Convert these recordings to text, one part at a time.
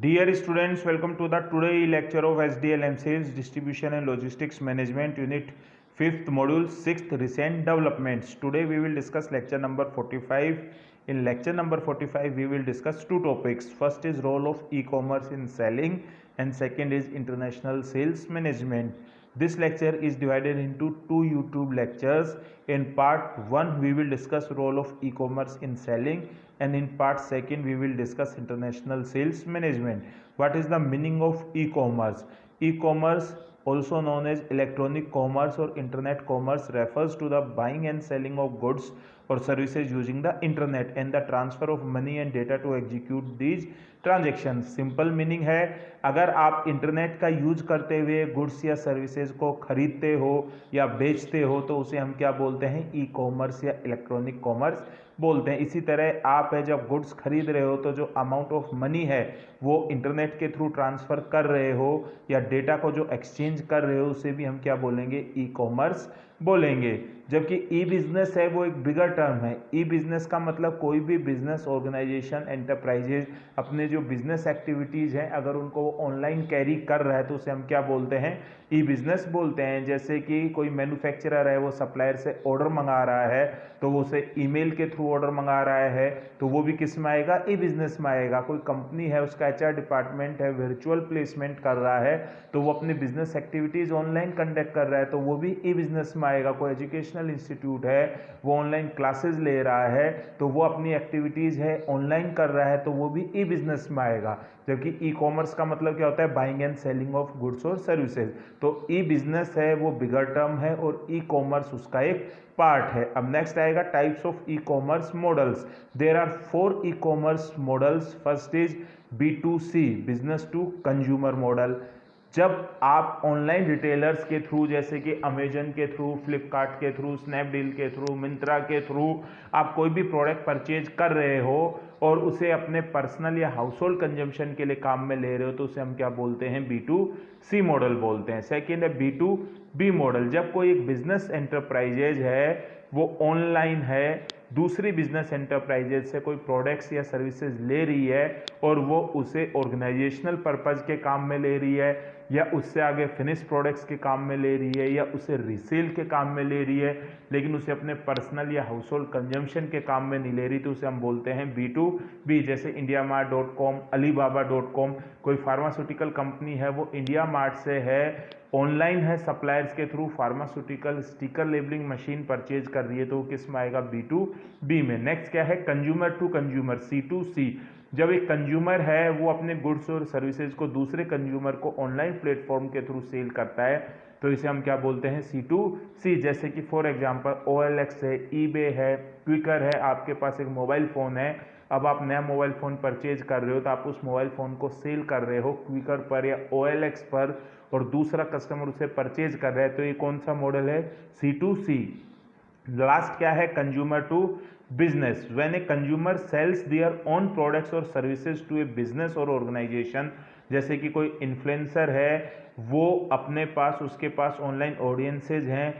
Dear students, welcome to the today lecture of SDLM Sales Distribution and Logistics Management Unit 5th Module 6th Recent Developments. Today we will discuss lecture number 45. In lecture number 45 we will discuss two topics. First is role of e-commerce in selling and second is international sales management. This lecture is divided into two YouTube lectures. In part 1 we will discuss role of e-commerce in selling and in part 2 we will discuss international sales management. What is the meaning of e-commerce? E-commerce, also known as electronic commerce or internet commerce, refers to the buying and selling of goods or services using the internet and the transfer of money and data to execute these transaction. Simple meaning है, अगर आप internet का use करते हुए goods या services को खरीदते हो या बेचते हो तो उसे हम क्या बोलते हैं? ई कॉमर्स या इलेक्ट्रॉनिक कॉमर्स बोलते हैं. इसी तरह आप है जब गुड्स खरीद रहे हो तो जो अमाउंट ऑफ मनी है वो इंटरनेट के थ्रू ट्रांसफ़र कर रहे हो या डेटा को जो एक्सचेंज कर रहे हो उसे भी हम क्या बोलेंगे? ई कॉमर्स बोलेंगे. जबकि ई बिजनेस है वो एक बिगर टर्म है. ई बिजनेस का मतलब कोई भी बिजनेस ऑर्गेनाइजेशन एंटरप्राइजेज अपने जो बिजनेस एक्टिविटीज़ हैं अगर उनको ऑनलाइन कैरी कर रहा है तो उसे हम क्या बोलते हैं? ई बिजनेस बोलते हैं. जैसे कि कोई मैन्युफैक्चरर है वो सप्लायर से ऑर्डर मंगा रहा है तो वो उसे ईमेल के थ्रू ऑर्डर मंगा रहा है तो वो भी किस में आएगा? ई बिजनेस में आएगा. कोई कंपनी है उसका एचआर डिपार्टमेंट है वर्चुअल प्लेसमेंट कर रहा है तो वो अपनी बिजनेस एक्टिविटीज़ ऑनलाइन कंडक्ट कर रहा है तो वो भी ई बिजनेस में आएगा. कोई एजुकेशनल इंस्टीट्यूट है वो ऑनलाइन क्लासेस ले रहा है तो वो अपनी एक्टिविटीज़ है ऑनलाइन कर रहा है तो वो भी ई बिजनेस में आएगा. जबकि ई कॉमर्स का मतलब क्या होता है? Buying and selling of goods और सर्विसेज. तो ई बिजनेस है वो बिगर टर्म है और ई कॉमर्स उसका एक पार्ट है. अब नेक्स्ट आएगा types of e commerce models. There are 4 e commerce models. First is B2C, business to consumer model. जब आप ऑनलाइन रिटेलर्स के थ्रू जैसे कि अमेजन के थ्रू, फ्लिपकार्ट के थ्रू, स्नैपडील के थ्रू, मिंत्रा के थ्रू आप कोई भी प्रोडक्ट परचेज कर रहे हो और उसे अपने पर्सनल या हाउस होल्ड कंजम्पशन के लिए काम में ले रहे हो तो उसे हम क्या बोलते हैं? B2C मॉडल बोलते हैं. सेकेंड है B2B मॉडल. जब कोई एक बिजनेस एंटरप्राइजेज है वो ऑनलाइन है दूसरी बिजनेस एंटरप्राइजेज से कोई प्रोडक्ट्स या सर्विसेज ले रही है और वो उसे ऑर्गेनाइजेशनल पर्पज के काम में ले रही है या उससे आगे फिनिश प्रोडक्ट्स के काम में ले रही है या उसे रीसेल के काम में ले रही है लेकिन उसे अपने पर्सनल या हाउस होल्ड कंजम्पशन के काम में नहीं ले रही तो उसे हम बोलते हैं B2B. जैसे IndiaMart.com, Alibaba.com. कोई फार्मास्यूटिकल कंपनी है वो इंडिया मार्ट से है ऑनलाइन है सप्लायर्स के through pharmaceutical sticker labelling machine purchase कर रही है तो वो किस में आएगा? B2B में. नेक्स्ट क्या है? Consumer to consumer C2C. जब एक कंज्यूमर है वो अपने गुड्स और सर्विसेज को दूसरे कंज्यूमर को ऑनलाइन प्लेटफॉर्म के थ्रू सेल करता है तो इसे हम क्या बोलते हैं? C2C. जैसे कि फॉर एग्जांपल OLX है, eBay है, क्विकर है. आपके पास एक मोबाइल फ़ोन है, अब आप नया मोबाइल फ़ोन परचेज कर रहे हो तो आप उस मोबाइल फ़ोन को सेल कर रहे हो क्विकर पर या OLX पर और दूसरा कस्टमर उसे परचेज कर रहा है तो ये कौन सा मॉडल है? C2C. लास्ट क्या है? Consumer to business. When a consumer sells their own products और सर्विसेज टू ए बिजनेस और ऑर्गेनाइजेशन. जैसे कि कोई इन्फ्लुएंसर है वो अपने पास उसके पास ऑनलाइन ऑडियंसेज हैं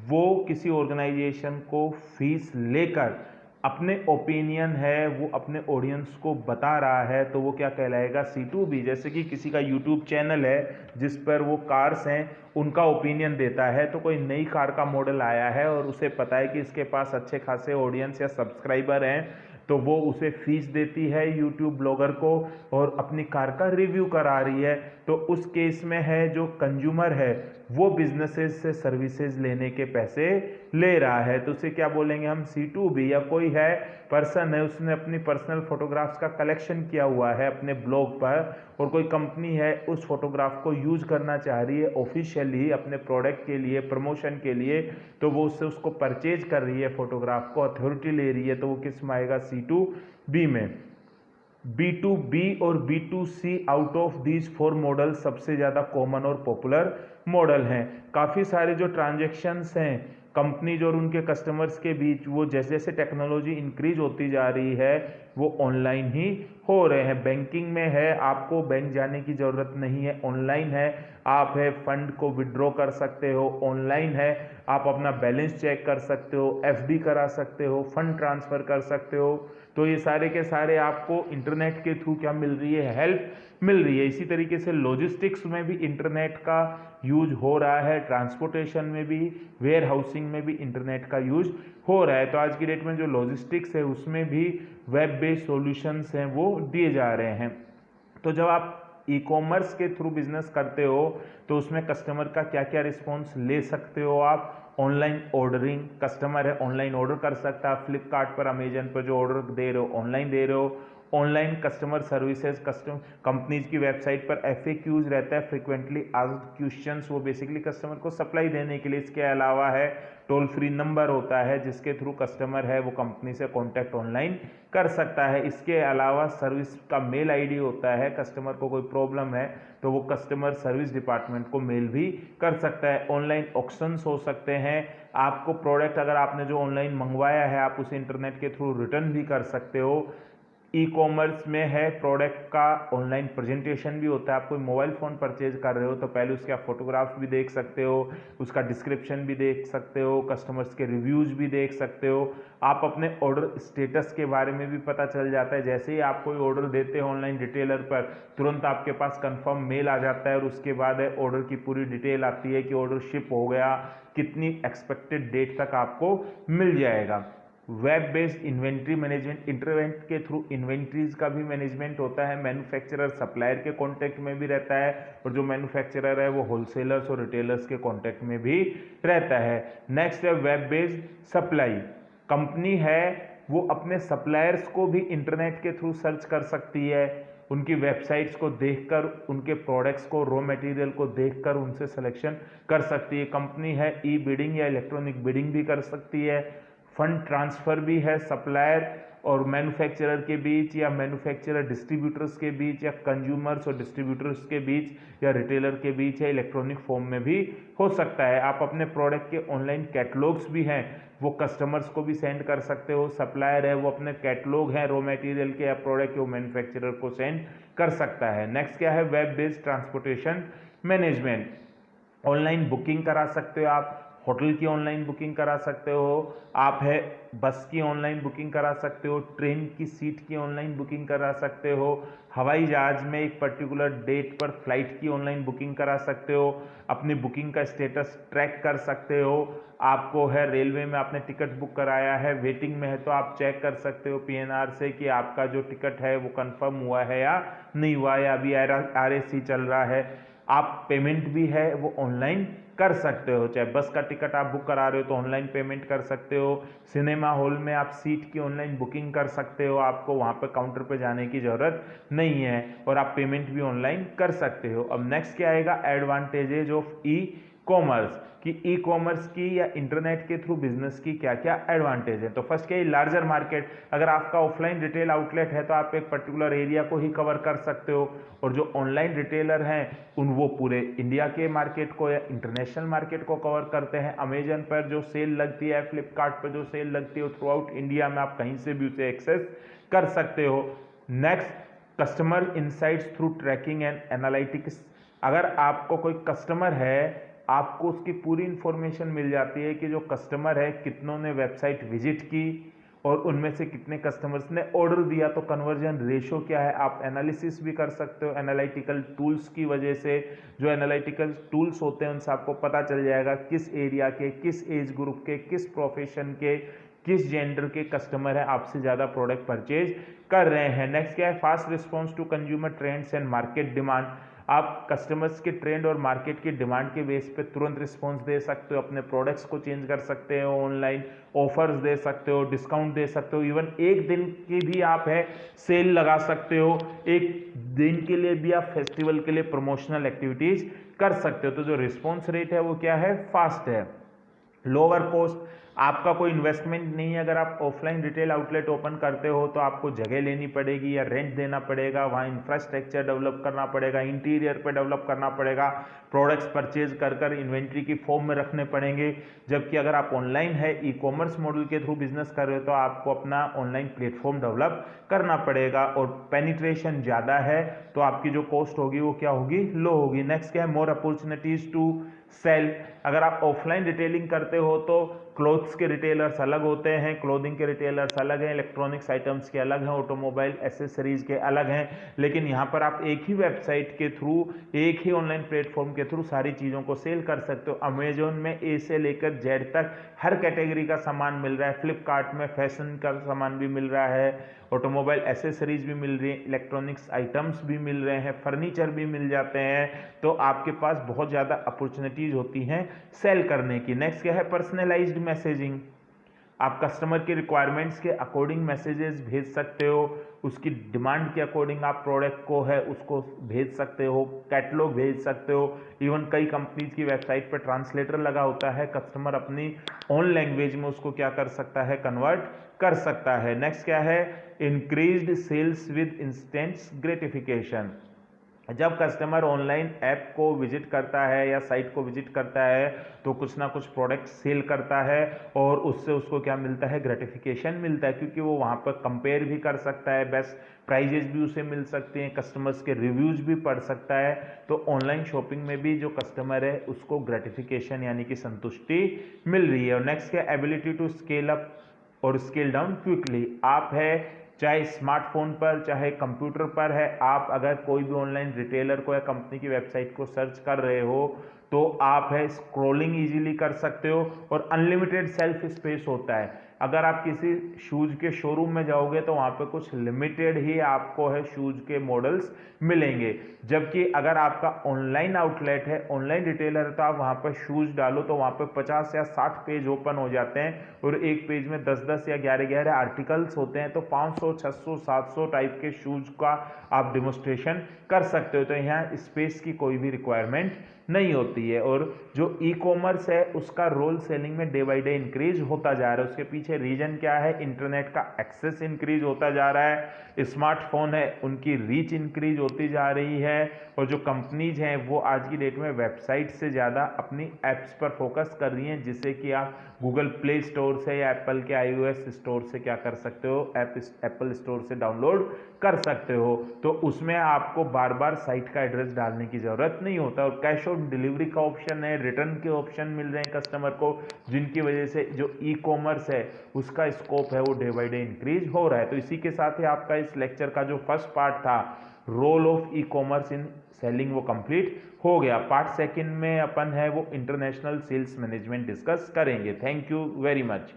वो किसी ऑर्गेनाइजेशन को फीस लेकर अपने ओपिनियन है वो अपने ऑडियंस को बता रहा है तो वो क्या कहलाएगा? C2B. जैसे कि किसी का यूट्यूब चैनल है जिस पर वो कार्स हैं उनका ओपिनियन देता है तो कोई नई कार का मॉडल आया है और उसे पता है कि इसके पास अच्छे खासे ऑडियंस या सब्सक्राइबर हैं तो वो उसे फीस देती है यूट्यूब ब्लॉगर को और अपनी कार का रिव्यू करा रही है. तो उस केस में है जो कंज्यूमर है वो बिजनेसेस से सर्विसेज लेने के पैसे ले रहा है तो उसे क्या बोलेंगे हम? C2B. या कोई है पर्सन है उसने अपनी पर्सनल फोटोग्राफ्स का कलेक्शन किया हुआ है अपने ब्लॉग पर और कोई कंपनी है उस फोटोग्राफ को यूज करना चाह रही है ऑफिशियली अपने प्रोडक्ट के लिए प्रमोशन के लिए तो वो उससे उसको परचेज कर रही है फोटोग्राफ को अथॉरिटी ले रही है तो वो किस में आएगा? C2B में. B2B और B2C out of these 4 model सबसे ज़्यादा कॉमन और पॉपुलर मॉडल हैं. काफ़ी सारे जो ट्रांजेक्शन्स हैं कंपनीज और उनके कस्टमर्स के बीच वो जैसे जैसे टेक्नोलॉजी इंक्रीज होती जा रही है वो ऑनलाइन ही हो रहे हैं। बैंकिंग में है, आपको बैंक जाने की ज़रूरत नहीं है, ऑनलाइन है। आप है फंड को विड्रॉ कर सकते हो, ऑनलाइन है। आप अपना बैलेंस चेक कर सकते हो, एफडी करा सकते हो, फंड ट्रांसफ़र कर सकते हो। तो ये सारे के सारे आपको इंटरनेट के थ्रू क्या मिल रही है, हेल्प मिल रही है। इसी तरीके से लॉजिस्टिक्स में भी इंटरनेट का यूज हो रहा है, ट्रांसपोर्टेशन में भी, वेयर हाउसिंग में भी इंटरनेट का यूज हो रहा है। तो आज की डेट में जो लॉजिस्टिक्स है उसमें भी वेब बेस्ड सॉल्यूशंस हैं वो दिए जा रहे हैं। तो जब आप ई कॉमर्स के थ्रू बिजनेस करते हो तो उसमें कस्टमर का क्या क्या रिस्पॉन्स ले सकते हो आप। ऑनलाइन ऑर्डरिंग, कस्टमर है ऑनलाइन ऑर्डर कर सकता है, फ्लिपकार्ट पर, अमेजन पर जो ऑर्डर दे रहे हो ऑनलाइन दे रहे हो। Online customer services, customer companies की वेबसाइट पर FAQs रहता है, फ्रिक्वेंटली आस्क्ड क्वेश्चंस, वो बेसिकली कस्टमर को सप्लाई देने के लिए। इसके अलावा है टोल फ्री नंबर होता है जिसके थ्रू कस्टमर है वो कंपनी से कॉन्टैक्ट ऑनलाइन कर सकता है। इसके अलावा सर्विस का मेल ID होता है, कस्टमर को कोई प्रॉब्लम है तो वो कस्टमर सर्विस डिपार्टमेंट को मेल भी कर सकता है। ऑनलाइन ऑक्शंस हो सकते हैं, आपको प्रोडक्ट अगर आपने जो ऑनलाइन मंगवाया है आप उसे इंटरनेट के थ्रू रिटर्न भी कर सकते हो। ई कॉमर्स में है प्रोडक्ट का ऑनलाइन प्रेजेंटेशन भी होता है। आप कोई मोबाइल फ़ोन परचेज कर रहे हो तो पहले उसके आप फोटोग्राफ्स भी देख सकते हो, उसका डिस्क्रिप्शन भी देख सकते हो, कस्टमर्स के रिव्यूज़ भी देख सकते हो। आप अपने ऑर्डर स्टेटस के बारे में भी पता चल जाता है। जैसे ही आप कोई ऑर्डर देते हो ऑनलाइन रिटेलर पर, तुरंत आपके पास कंफर्म मेल आ जाता है और उसके बाद ऑर्डर की पूरी डिटेल आती है कि ऑर्डर शिप हो गया, कितनी एक्सपेक्टेड डेट तक आपको मिल जाएगा। Web based inventory management, internet के थ्रू इन्वेंट्रीज का भी मैनेजमेंट होता है। मैन्युफैक्चरर सप्लायर के कांटेक्ट में भी रहता है और जो मैन्युफैक्चरर है वो होलसेलर्स और रिटेलर्स के कांटेक्ट में भी रहता है। नेक्स्ट है वेब बेस्ड सप्लाई। कंपनी है वो अपने सप्लायर्स को भी इंटरनेट के थ्रू सर्च कर सकती है, उनकी वेबसाइट्स को देखकर, उनके प्रोडक्ट्स को, रॉ मटेरियल को देखकर उनसे सिलेक्शन कर सकती है। कंपनी है ई बिडिंग या इलेक्ट्रॉनिक बिडिंग भी कर सकती है। फंड ट्रांसफ़र भी है सप्लायर और मैन्युफैक्चरर के बीच, या मैन्युफैक्चरर डिस्ट्रीब्यूटर्स के बीच, या कंज्यूमर्स और डिस्ट्रीब्यूटर्स के बीच, या रिटेलर के बीच, या इलेक्ट्रॉनिक फॉर्म में भी हो सकता है। आप अपने प्रोडक्ट के ऑनलाइन कैटलॉग्स भी हैं वो कस्टमर्स को भी सेंड कर सकते हो। सप्लायर है वो अपने कैटलॉग हैं रॉ मटेरियल के या प्रोडक्ट के, वो मैन्युफैक्चरर को सेंड कर सकता है। नेक्स्ट क्या है, web based transportation management. Online booking करा सकते हो आप, होटल की ऑनलाइन बुकिंग करा सकते हो, आप है बस की ऑनलाइन बुकिंग करा सकते हो, ट्रेन की सीट की ऑनलाइन बुकिंग करा सकते हो, हवाई जहाज में एक पर्टिकुलर डेट पर फ्लाइट की ऑनलाइन बुकिंग करा सकते हो, अपनी बुकिंग का स्टेटस ट्रैक कर सकते हो। आपको है रेलवे में आपने टिकट बुक कराया है, वेटिंग में है तो आप चेक कर सकते हो PNR से कि आपका जो टिकट है वो कंफर्म हुआ है या नहीं हुआ, या अभी RAC चल रहा है। आप पेमेंट भी है वो ऑनलाइन कर सकते हो, चाहे बस का टिकट आप बुक करा रहे हो तो ऑनलाइन पेमेंट कर सकते हो। सिनेमा हॉल में आप सीट की ऑनलाइन बुकिंग कर सकते हो, आपको वहाँ पे काउंटर पे जाने की ज़रूरत नहीं है और आप पेमेंट भी ऑनलाइन कर सकते हो। अब नेक्स्ट क्या आएगा, एडवांटेजेज ऑफ ई कॉमर्स, कि ई कॉमर्स की या इंटरनेट के थ्रू बिजनेस की क्या क्या एडवांटेज है। तो फर्स्ट क्या है, लार्जर मार्केट। अगर आपका ऑफलाइन रिटेल आउटलेट है तो आप एक पर्टिकुलर एरिया को ही कवर कर सकते हो, और जो ऑनलाइन रिटेलर हैं वो पूरे इंडिया के मार्केट को या इंटरनेशनल मार्केट को कवर करते हैं। अमेजन पर जो सेल लगती है, फ्लिपकार्ट पर जो सेल लगती है, थ्रू आउट इंडिया में आप कहीं से भी उसे एक्सेस कर सकते हो। Next, customer insights through tracking and analytics. अगर आपको कोई कस्टमर है, आपको उसकी पूरी इंफॉर्मेशन मिल जाती है कि जो कस्टमर है कितनों ने वेबसाइट विजिट की और उनमें से कितने कस्टमर्स ने ऑर्डर दिया, तो कन्वर्जन रेशो क्या है, आप एनालिसिस भी कर सकते हो एनालिटिकल टूल्स की वजह से। जो एनालिटिकल टूल्स होते हैं उनसे आपको पता चल जाएगा किस एरिया के, किस एज ग्रुप के, किस प्रोफेशन के, किस जेंडर के कस्टमर है आपसे ज़्यादा प्रोडक्ट परचेज कर रहे हैं। नेक्स्ट क्या है, fast response to consumer trends and market demand. आप कस्टमर्स के ट्रेंड और मार्केट की डिमांड के बेस पे तुरंत रिस्पॉन्स दे सकते हो, अपने प्रोडक्ट्स को चेंज कर सकते हो, ऑनलाइन ऑफर्स दे सकते हो, डिस्काउंट दे सकते हो, इवन एक दिन की भी आप है सेल लगा सकते हो, एक दिन के लिए भी आप फेस्टिवल के लिए प्रमोशनल एक्टिविटीज कर सकते हो। तो जो रिस्पॉन्स रेट है वो क्या है, फास्ट है। लोअर कॉस्ट, आपका कोई इन्वेस्टमेंट नहीं है। अगर आप ऑफलाइन रिटेल आउटलेट ओपन करते हो तो आपको जगह लेनी पड़ेगी या रेंट देना पड़ेगा, वहाँ इंफ्रास्ट्रक्चर डेवलप करना पड़ेगा, इंटीरियर पे डेवलप करना पड़ेगा, प्रोडक्ट्स परचेज कर कर इन्वेंट्री की फॉर्म में रखने पड़ेंगे। जबकि अगर आप ऑनलाइन है, ई कॉमर्स मॉडल के थ्रू बिजनेस कर रहे हो तो आपको अपना ऑनलाइन प्लेटफॉर्म डेवलप करना पड़ेगा और पेनिट्रेशन ज़्यादा है तो आपकी जो कॉस्ट होगी वो क्या होगी, लो होगी। नेक्स्ट क्या है, मोर अपॉर्चुनिटीज टू सेल। अगर आप ऑफलाइन रिटेलिंग करते हो तो क्लोथ्स के रिटेलर्स अलग होते हैं, क्लोथिंग के रिटेलर्स अलग हैं, इलेक्ट्रॉनिक्स आइटम्स के अलग हैं, ऑटोमोबाइल एसेसरीज के अलग हैं। लेकिन यहाँ पर आप एक ही वेबसाइट के थ्रू, एक ही ऑनलाइन प्लेटफॉर्म के थ्रू सारी चीज़ों को सेल कर सकते हो। अमेजोन में ए से लेकर जेड तक हर कैटेगरी का सामान मिल रहा है, फ्लिपकार्ट में फैशन का सामान भी मिल रहा है, ऑटोमोबाइल एसेसरीज भी मिल रही है, इलेक्ट्रॉनिक्स आइटम्स भी मिल रहे हैं, फर्नीचर भी मिल जाते हैं। तो आपके पास बहुत ज़्यादा अपॉर्चुनिटीज होती हैं सेल करने की। नेक्स्ट क्या है, पर्सनलाइज्ड मैसेजिंग। आप कस्टमर की रिक्वायरमेंट्स के अकॉर्डिंग मैसेजेस भेज सकते हो, उसकी डिमांड के अकॉर्डिंग आप प्रोडक्ट को है उसको भेज सकते हो, कैटलॉग भेज सकते हो। इवन कई कंपनीज की वेबसाइट पर ट्रांसलेटर लगा होता है, कस्टमर अपनी ओन लैंग्वेज में उसको क्या कर सकता है, कन्वर्ट कर सकता है। नेक्स्ट क्या है, increased sales with instant gratification. जब कस्टमर ऑनलाइन ऐप को विजिट करता है या साइट को विजिट करता है तो कुछ ना कुछ प्रोडक्ट सेल करता है और उससे उसको क्या मिलता है, ग्रेटिफिकेशन मिलता है, क्योंकि वो वहाँ पर कंपेयर भी कर सकता है, बेस्ट प्राइजेस भी उसे मिल सकते हैं, कस्टमर्स के रिव्यूज भी पढ़ सकता है। तो ऑनलाइन शॉपिंग में भी जो कस्टमर है उसको ग्रेटिफिकेशन यानी कि संतुष्टि मिल रही है। और नेक्स्ट क्या, एबिलिटी टू स्केल अप और स्केल डाउन क्विकली। आप है चाहे स्मार्टफोन पर चाहे कंप्यूटर पर है, आप अगर कोई भी ऑनलाइन रिटेलर को या कंपनी की वेबसाइट को सर्च कर रहे हो तो आप है स्क्रॉलिंग इजीली कर सकते हो और अनलिमिटेड सेल्फ स्पेस होता है। अगर आप किसी शूज के शोरूम में जाओगे तो वहाँ पे कुछ लिमिटेड ही आपको है शूज के मॉडल्स मिलेंगे। जबकि अगर आपका ऑनलाइन आउटलेट है, ऑनलाइन रिटेलर है, तो आप वहाँ पर शूज डालो तो वहाँ पे 50 या 60 पेज ओपन हो जाते हैं और एक पेज में 10-10 या 11-11 आर्टिकल्स होते हैं। तो 500, 600, 700 टाइप के शूज का आप डिमोस्ट्रेशन कर सकते हो। तो यहाँ स्पेस की कोई भी रिक्वायरमेंट नहीं होती है। और जो ई कॉमर्स है उसका रोल सेलिंग में डे बाई डे इंक्रीज होता जा रहा है। उसके पीछे रीजन क्या है, इंटरनेट का एक्सेस इंक्रीज होता जा रहा है, स्मार्टफोन है उनकी रीच इंक्रीज होती जा रही है और जो कंपनीज हैं वो आज की डेट में वेबसाइट से ज़्यादा अपनी ऐप्स पर फोकस कर रही हैं, जिससे कि आप गूगल प्ले स्टोर से या एप्पल के iOS स्टोर से क्या कर सकते हो, एप्पल स्टोर से डाउनलोड कर सकते हो। तो उसमें आपको बार बार साइट का एड्रेस डालने की ज़रूरत नहीं होता और कैश ऑन डिलीवरी का ऑप्शन है, रिटर्न के ऑप्शन मिल रहे हैं कस्टमर को, जिनकी वजह से जो ई कॉमर्स है उसका स्कोप है वो डे बाई डे इंक्रीज हो रहा है। तो इसी के साथ ही आपका इस लेक्चर का जो फर्स्ट पार्ट था, role of e commerce in selling, वो कंप्लीट हो गया। पार्ट सेकंड में अपन है वो इंटरनेशनल सेल्स मैनेजमेंट डिस्कस करेंगे। Thank you very much.